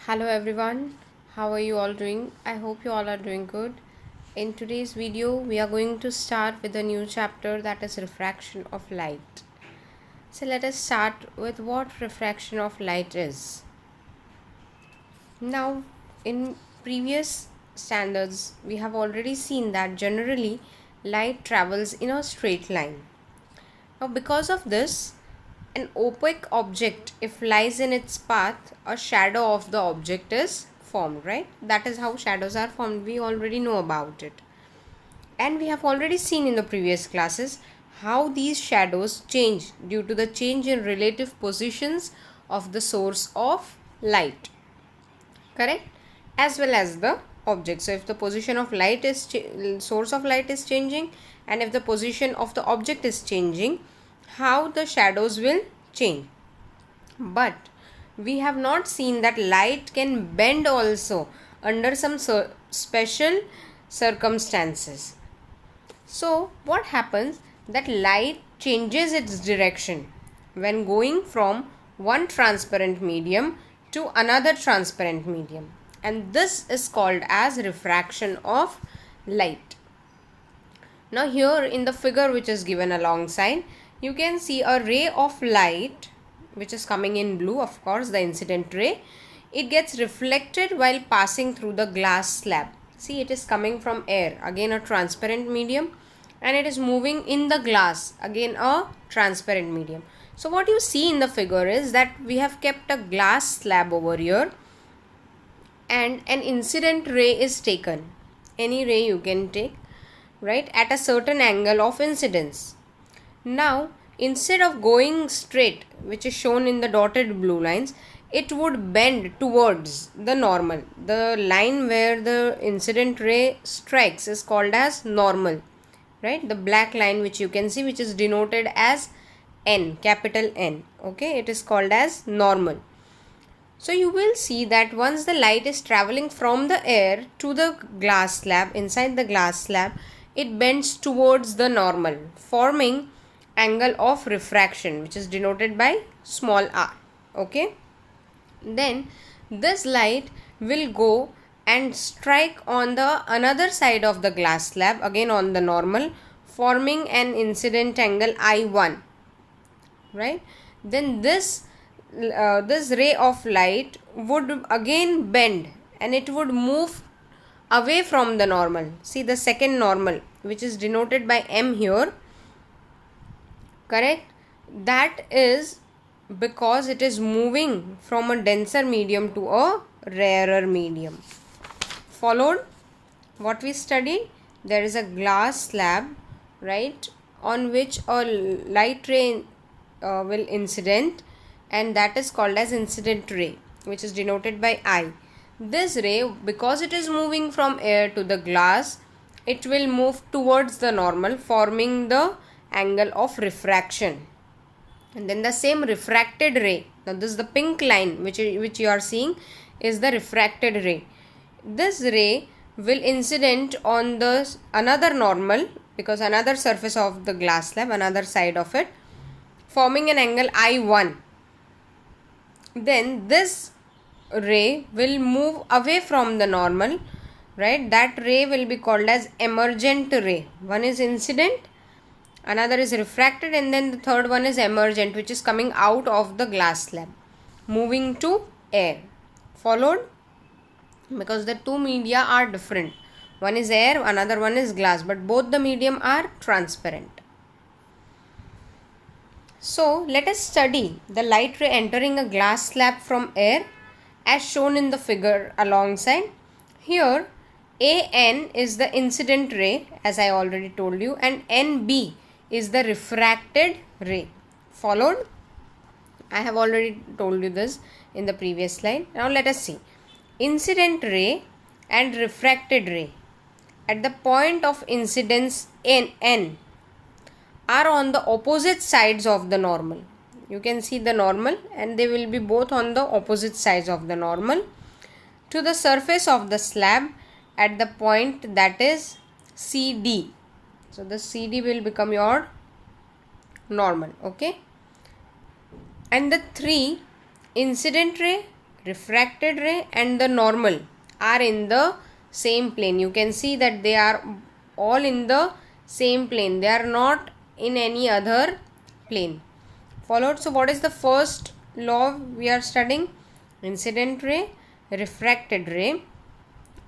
Hello everyone, how are you all doing? I hope you all are doing good. In today's video, we are going to start with a new chapter, that is refraction of light. So let us start with what refraction of light is. Now, in previous standards, we have already seen that generally light travels in a straight line. Now, because of this, an opaque object, if lies in its path, a shadow of the object is formed, right? That is how shadows are formed. We already know about it. And we have already seen in the previous classes how these shadows change due to the change in relative positions of the source of light. Correct? As well as the object. So if the position of light is source of light is changing, and if the position of the object is changing, how the shadows will change. But we have not seen that light can bend also under some special circumstances. So what happens, that light changes its direction when going from one transparent medium to another transparent medium, and this is called as refraction of light. Now here in the figure which is given alongside, you can see a ray of light which is coming in blue, of course the incident ray. It gets reflected while passing through the glass slab. See, it is coming from air, again a transparent medium, and it is moving in the glass, again a transparent medium. So what you see in the figure is that we have kept a glass slab over here and an incident ray is taken. Any ray you can take, right, at a certain angle of incidence. Now instead of going straight, which is shown in the dotted blue lines, it would bend towards the normal. The line where the incident ray strikes is called as normal, right? The black line which you can see, which is denoted as N, capital N, okay, it is called as normal. So you will see that once the light is traveling from the air to the glass slab, inside the glass slab, it bends towards the normal, forming angle of refraction, which is denoted by small r. Okay. Then this light will go and strike on the another side of the glass slab, again on the normal, forming an incident angle I1. Right. Then this ray of light would again bend and it would move away from the normal. See the second normal, which is denoted by M here. Correct? That is because it is moving from a denser medium to a rarer medium. Followed what we studied, there is a glass slab, right, on which a light ray will incident, and that is called as incident ray, which is denoted by I. This ray, because it is moving from air to the glass, it will move towards the normal, forming the angle of refraction. And then the same refracted ray, now this is the pink line which you are seeing, is the refracted ray. This ray will incident on the another normal, because another surface of the glass slab, another side of it, forming an angle I1. Then this ray will move away from the normal, right? That ray will be called as emergent ray. One is incident, another is refracted, and then the third one is emergent, which is coming out of the glass slab, moving to air. Followed? Because the two media are different. One is air, another one is glass, but both the medium are transparent. So let us study the light ray entering a glass slab from air as shown in the figure alongside. Here AN is the incident ray, as I already told you, and NB is the refracted ray. Followed? I have already told you this in the previous slide. Now let us see. Incident ray and refracted ray at the point of incidence in N are on the opposite sides of the normal. You can see the normal, and they will be both on the opposite sides of the normal to the surface of the slab at the point that is CD. So the CD will become your normal. Okay. And the three, incident ray, refracted ray and the normal are in the same plane. You can see that they are all in the same plane. They are not in any other plane. Followed. So what is the first law we are studying? Incident ray, refracted ray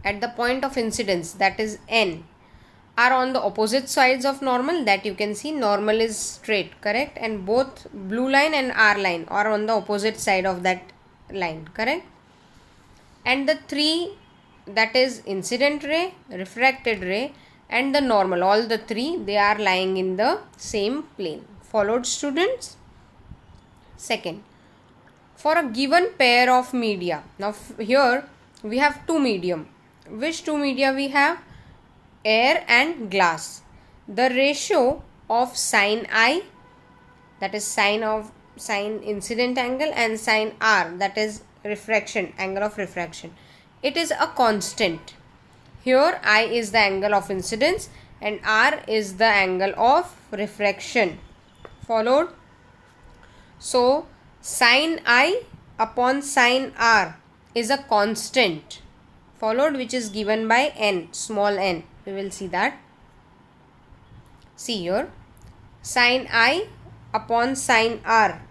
at the point of incidence, that is n, are on the opposite sides of normal. That you can see, normal is straight, correct, and both blue line and R line are on the opposite side of that line, correct. And the three, that is incident ray, refracted ray and the normal, all the three, they are lying in the same plane. Followed, students. Second, for a given pair of media, now here we have two medium. Which two media we have? Air and glass. The ratio of sin I, that is sine incident angle, and sine R, that is refraction, angle of refraction, it is a constant. Here I is the angle of incidence and R is the angle of refraction. Followed. So sin I upon sin R is a constant. Followed, which is given by n, small n. We will see that. See here, sin I upon sin R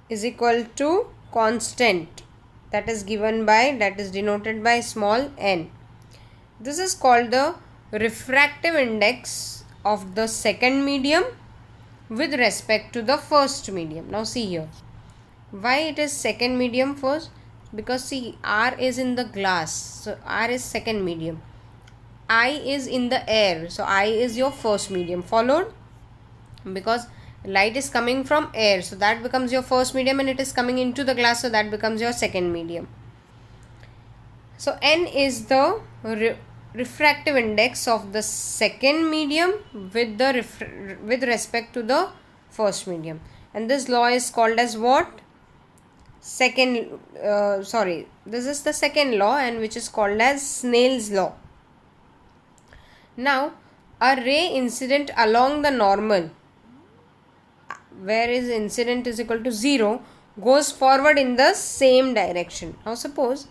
is equal to constant, that is given by, that is denoted by small n. This is called the refractive index of the second medium with respect to the first medium. Now see here, why it is second medium first? Because see, R is in the glass, so R is second medium. I is in the air, so I is your first medium. Followed, because light is coming from air, so that becomes your first medium, and it is coming into the glass, so that becomes your second medium. So n is the refractive index of the second medium with the with respect to the first medium, and this law is called as what? This is the second law, and which is called as Snell's law. Now a ray incident along the normal, where is incident is equal to 0, goes forward in the same direction. Now suppose,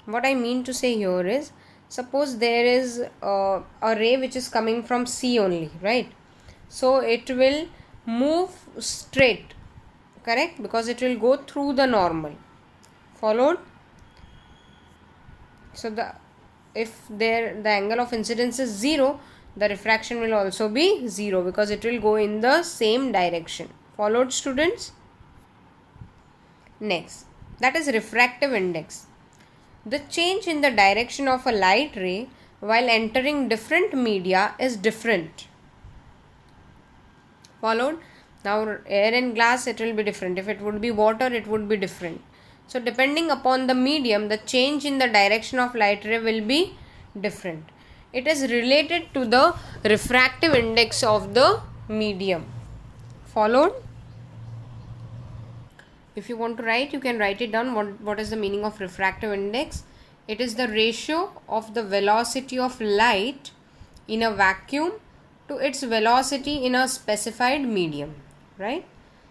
what I mean to say here is, suppose there is a ray which is coming from C only, right? So it will move straight, correct, because it will go through the normal. Followed. So if the angle of incidence is 0, the refraction will also be 0, because it will go in the same direction. Followed, students. Next, that is refractive index. The change in the direction of a light ray while entering different media is different. Followed. Now air and glass, it will be different. If it would be water, it would be different. So depending upon the medium, the change in the direction of light ray will be different. It is related to the refractive index of the medium. Followed. If you want to write, you can write it down. What is the meaning of refractive index? It is the ratio of the velocity of light in a vacuum to its velocity in a specified medium, right?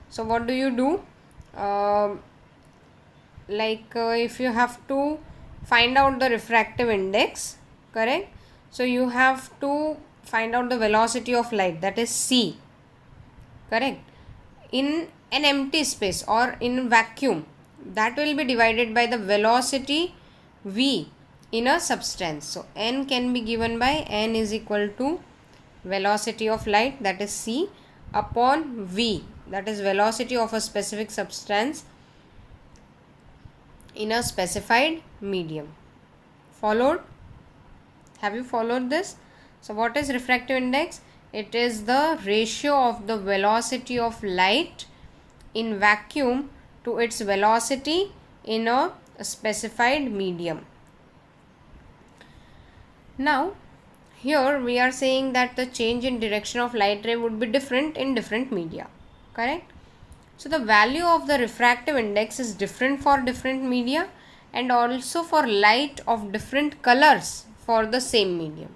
So what do you do? If you have to find out the refractive index, correct? So you have to find out the velocity of light, that is c, correct, in an empty space or in vacuum. That will be divided by the velocity v in a substance. So n can be given by n is equal to velocity of light, that is c, upon v, that is velocity of a specific substance in a specified medium. Followed? Have you followed this? So what is refractive index? It is the ratio of the velocity of light in vacuum to its velocity in a specified medium. Now here we are saying that the change in direction of light ray would be different in different media, correct? So the value of the refractive index is different for different media and also for light of different colors for the same medium.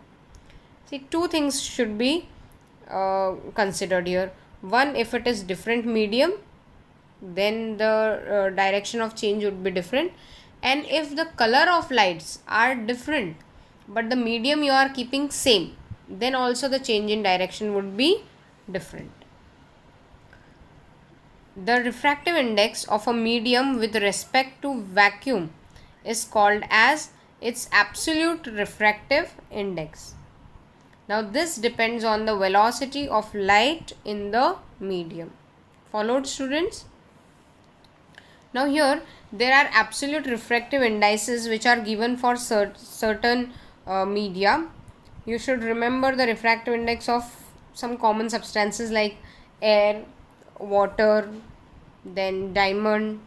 See, two things should be considered here. One, if it is different medium, then the direction of change would be different. And if the color of lights are different but the medium you are keeping same, then also the change in direction would be different. The refractive index of a medium with respect to vacuum is called as its absolute refractive index. Now this depends on the velocity of light in the medium. Followed, students? Now here there are absolute refractive indices which are given for certain media. You should remember the refractive index of some common substances like air, water, then diamond,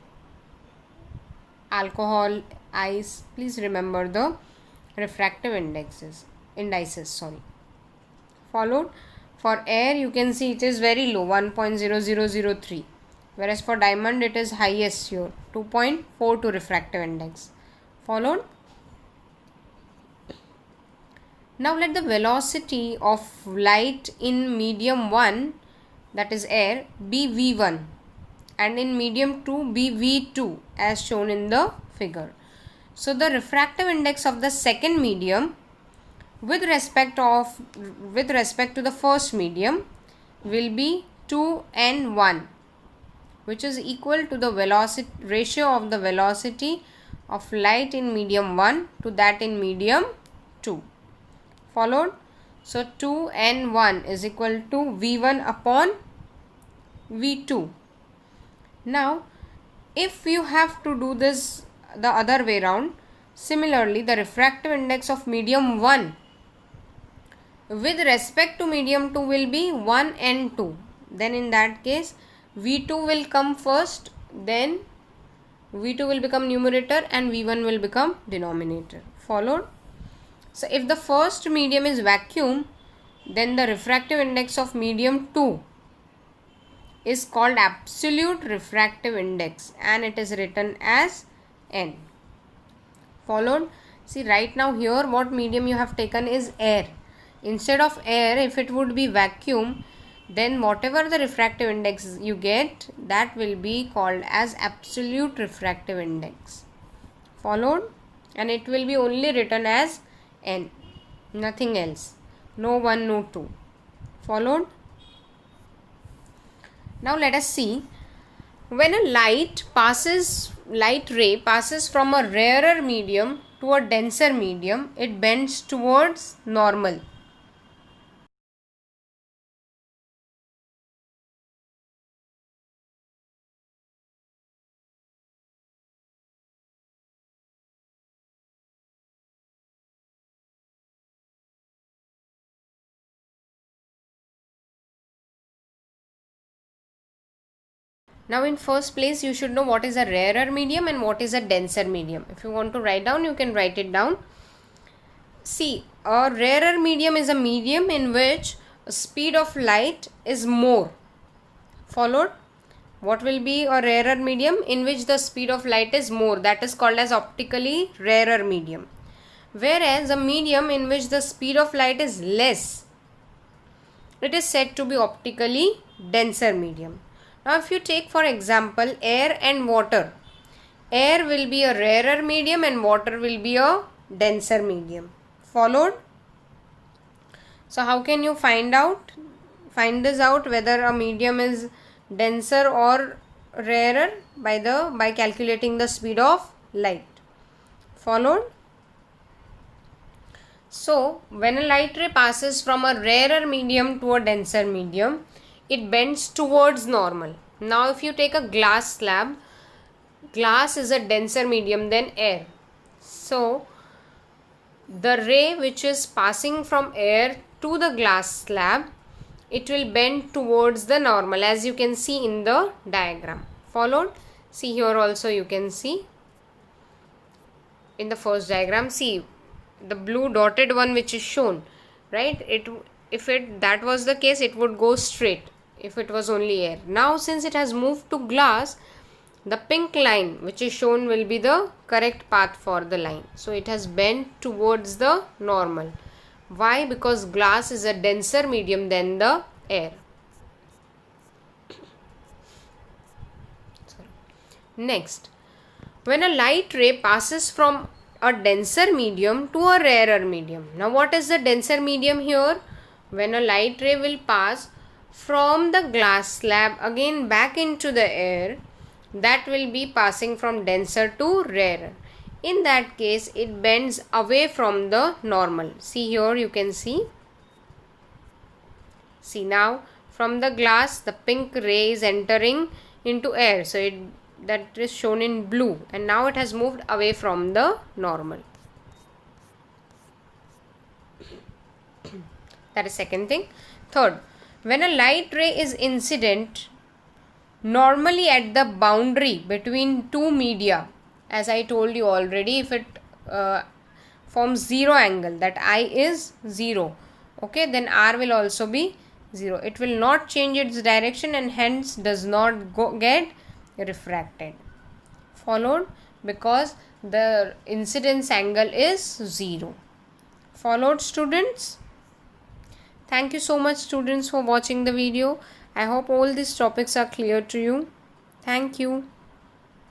alcohol, ice. Please remember the refractive indices. Followed, for air you can see it is very low, 1.0003, whereas for diamond it is highest here, 2.42 refractive index. Followed. Now let the velocity of light in medium 1, that is air, be v1, and in medium 2 be v2 as shown in the figure. So the refractive index of the second medium with respect to the first medium will be 2n1, which is equal to the velocity ratio of the velocity of light in medium 1 to that in medium 2. Followed. So 2n1 is equal to v1 upon v2. Now if you have to do this the other way round, similarly the refractive index of medium 1 with respect to medium 2 will be 1 and 2. Then in that case v2 will come first, then v2 will become numerator and v1 will become denominator. Followed. So if the first medium is vacuum, then the refractive index of medium 2 is called absolute refractive index and it is written as n. Followed. See, right now here what medium you have taken is air. Instead of air, if it would be vacuum, then whatever the refractive index you get, that will be called as absolute refractive index. Followed. And it will be only written as n, nothing else, no 1, no 2. Followed. Now let us see, when a light ray passes from a rarer medium to a denser medium, it bends towards normal. Now in first place you should know what is a rarer medium and what is a denser medium. If you want to write down, you can write it down. See, a rarer medium is a medium in which speed of light is more. Followed. What will be a rarer medium? In which the speed of light is more, that is called as optically rarer medium. Whereas a medium in which the speed of light is less, it is said to be optically denser medium. Now if you take for example air and water, air will be a rarer medium and water will be a denser medium. Followed. So how can you find this out whether a medium is denser or rarer? By calculating the speed of light. Followed. So when a light ray passes from a rarer medium to a denser medium, it bends towards normal. Now if you take a glass slab, glass is a denser medium than air. So the ray which is passing from air to the glass slab, it will bend towards the normal, as you can see in the diagram. Followed. See, here also you can see in the first diagram, see the blue dotted one which is shown, right? If that was the case, it would go straight if it was only air. Now since it has moved to glass, the pink line which is shown will be the correct path for the line. So it has bent towards the normal. Why? Because glass is a denser medium than the air. Next, when a light ray passes from a denser medium to a rarer medium. Now what is the denser medium here? When a light ray will pass from the glass slab again back into the air, that will be passing from denser to rarer. In that case, it bends away from the normal. See here, you can see. See now, from the glass, the pink ray is entering into air. So that is shown in blue, and now it has moved away from the normal. That is second thing. Third, when a light ray is incident normally at the boundary between two media, as I told you already, if it forms zero angle, that I is 0, okay, then R will also be 0. It will not change its direction and hence does not get refracted. Followed, because the incidence angle is 0. Followed, students? Thank you so much, students, for watching the video. I hope all these topics are clear to you. Thank you.